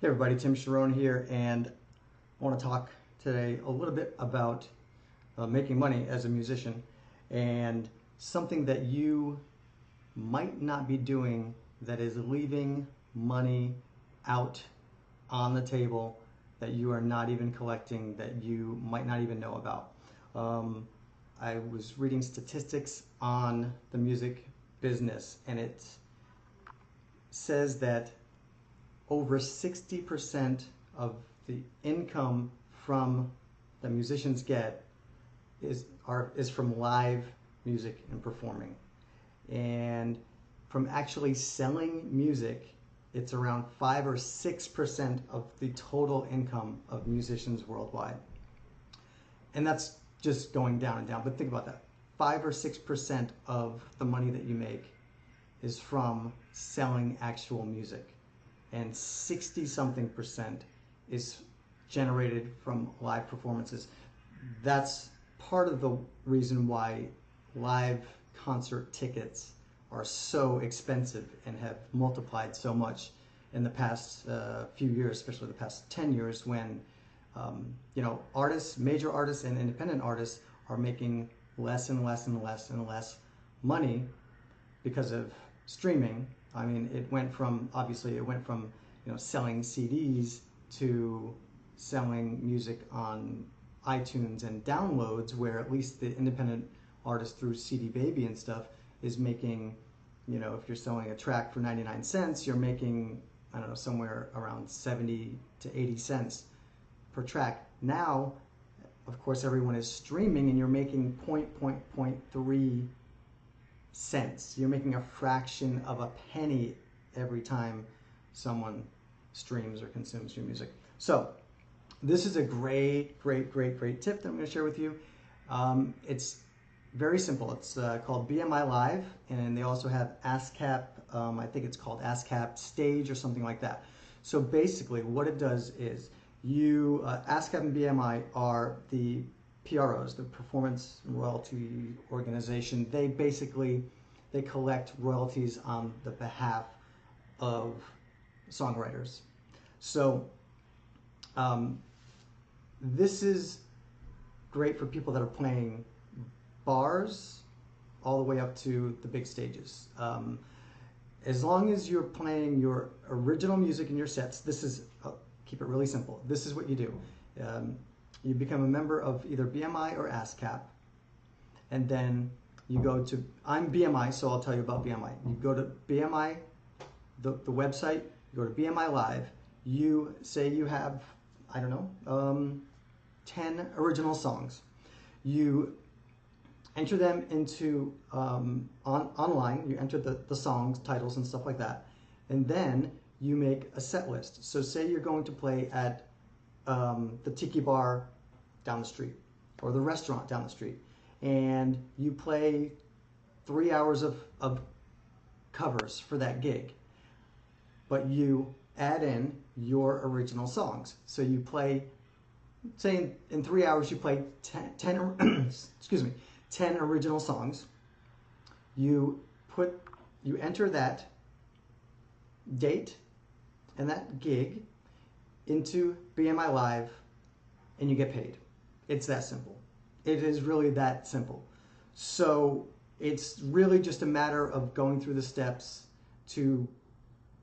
Hey everybody, Tim Charron here, and I want to talk today a little bit about making money as a musician and something that you might not be doing that is leaving money out on the table that you are not even collecting, that you might not even know about. I was reading statistics on the music business, and it says that over 60% of the income from the musicians get is from live music and performing. And from actually selling music, it's around 5 or 6% of the total income of musicians worldwide. And that's just going down and down. But think about that. 5 or 6% of the money that you make is from selling actual music. And 60-something% is generated from live performances. That's part of the reason why live concert tickets are so expensive and have multiplied so much in the past few years, especially the past 10 years, when artists, major artists and independent artists are making less and less and less and less money because of streaming. I mean, it went from selling CDs to selling music on iTunes and downloads, where at least the independent artist through CD Baby and stuff is making, if you're selling a track for 99 cents, you're making, I don't know, somewhere around 70 to 80 cents per track. Now, of course, everyone is streaming, and you're making 0.3 cents. You're making a fraction of a penny every time someone streams or consumes your music. So this is a great tip that I'm going to share with you. It's very simple. It's called BMI Live, and they also have ASCAP. I think it's called ASCAP Stage or something like that. So basically what it does is ASCAP and BMI are the PROs, the Performance Royalty Organization. They collect royalties on the behalf of songwriters. So this is great for people that are playing bars all the way up to the big stages. As long as you're playing your original music in your sets, keep it really simple. This is what you do. You become a member of either BMI or ASCAP, and then you go to, I'm BMI, so I'll tell you about BMI. You go to BMI, the website, you go to BMI Live, you say you have, I don't know, 10 original songs. You enter them into, online, you enter the songs, titles and stuff like that, and then you make a set list. So say you're going to play at the Tiki Bar down the street, or the restaurant down the street, and you play 3 hours of covers for that gig, but you add in your original songs. So you play, say in 3 hours you play 10 excuse me, 10 original songs. You enter that date and that gig into BMI Live, and you get paid. It's that simple. It is really that simple. So it's really just a matter of going through the steps to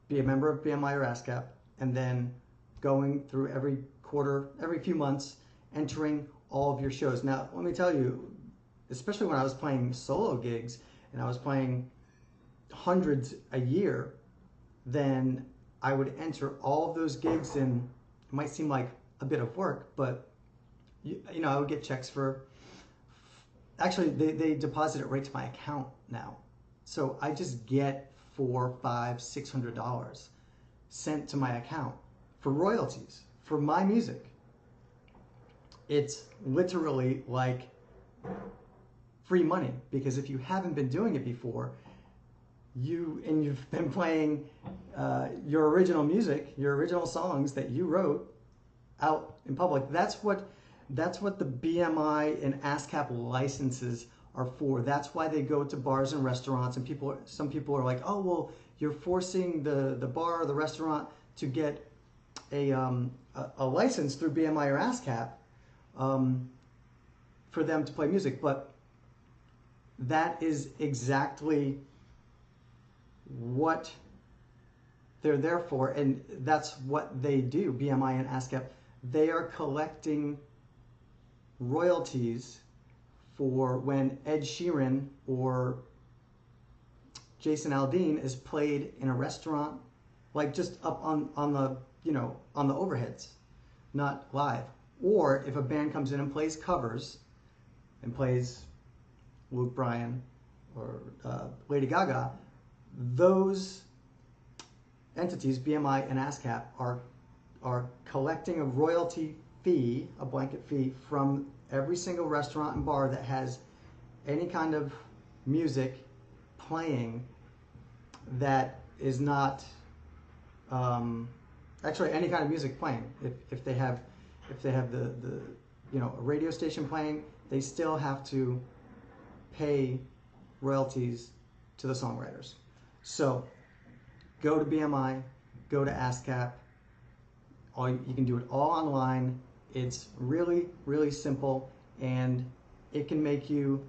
be a member of BMI or ASCAP, and then going through every quarter, every few months, entering all of your shows. Now, let me tell you, especially when I was playing solo gigs and I was playing hundreds a year, then I would enter all of those gigs, and it might seem like a bit of work, but I would get checks for, actually they deposit it right to my account now. So I just get $400, $500, $600 sent to my account for royalties for my music. It's literally like free money, because if you haven't been doing it before, you've been playing your original music, your original songs that you wrote out in public. That's what the BMI and ASCAP licenses are for. That's why they go to bars and restaurants, and some people are like, oh, well, you're forcing the bar or the restaurant to get a license through BMI or ASCAP for them to play music, but that is exactly what they're there for, and that's what they do. BMI and ASCAP, they are collecting royalties for when Ed Sheeran or Jason Aldean is played in a restaurant, like just up on the, you know, on the overheads, not live. Or if a band comes in and plays covers and plays Luke Bryan or Lady Gaga, those entities, BMI and ASCAP, are collecting a royalty fee, a blanket fee, from every single restaurant and bar that has any kind of music playing that is not actually any kind of music playing. If they have the you know, a radio station playing, they still have to pay royalties to the songwriters. So go to BMI, go to ASCAP. You can do it all online. It's really, really simple, and it can make you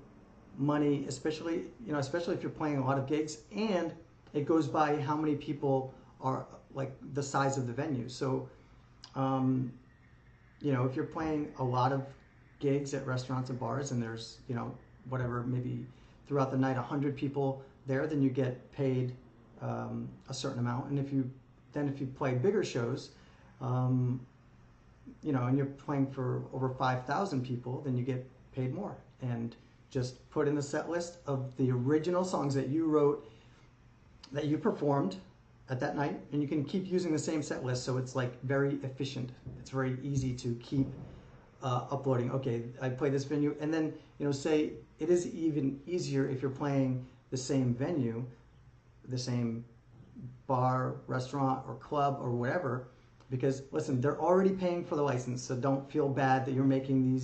money, especially if you're playing a lot of gigs, and it goes by how many people are, like the size of the venue. So, you know, if you're playing a lot of gigs at restaurants and bars, and there's, you know, whatever, maybe throughout the night 100 people there, then you get paid a certain amount. And if you play bigger shows, you know, and you're playing for over 5,000 people, then you get paid more. And just put in the set list of the original songs that you wrote, that you performed at that night, and you can keep using the same set list, so it's like very efficient. It's very easy to keep uploading. Okay, I play this venue, and then, you know, say it is even easier if you're playing the same venue, the same bar, restaurant, or club, or whatever, because listen, they're already paying for the license, so don't feel bad that you're making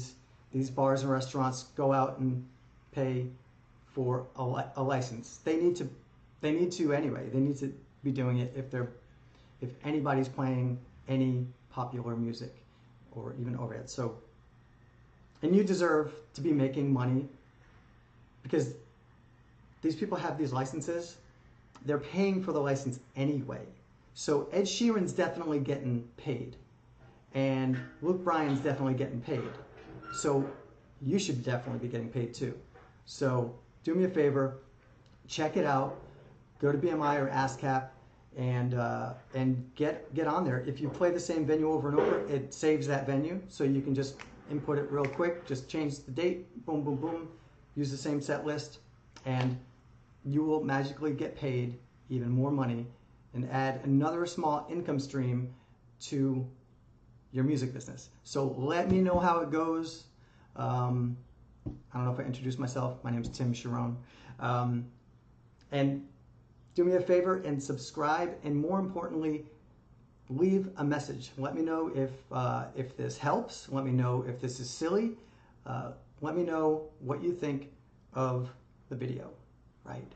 these bars and restaurants go out and pay for a license. They need to anyway. They need to be doing it if anybody's playing any popular music or even overhead. So, and you deserve to be making money, because these people have these licenses. They're paying for the license anyway. So Ed Sheeran's definitely getting paid, and Luke Bryan's definitely getting paid. So you should definitely be getting paid too. So do me a favor, check it out. Go to BMI or ASCAP and get on there. If you play the same venue over and over, it saves that venue, so you can just input it real quick. Just change the date, boom, boom, boom. Use the same set list, and you will magically get paid even more money and add another small income stream to your music business. So let me know how it goes. I don't know if I introduced myself. My name is Tim Charron. And do me a favor and subscribe, and more importantly, leave a message. Let me know if this helps. Let me know if this is silly. Let me know what you think of the video, right?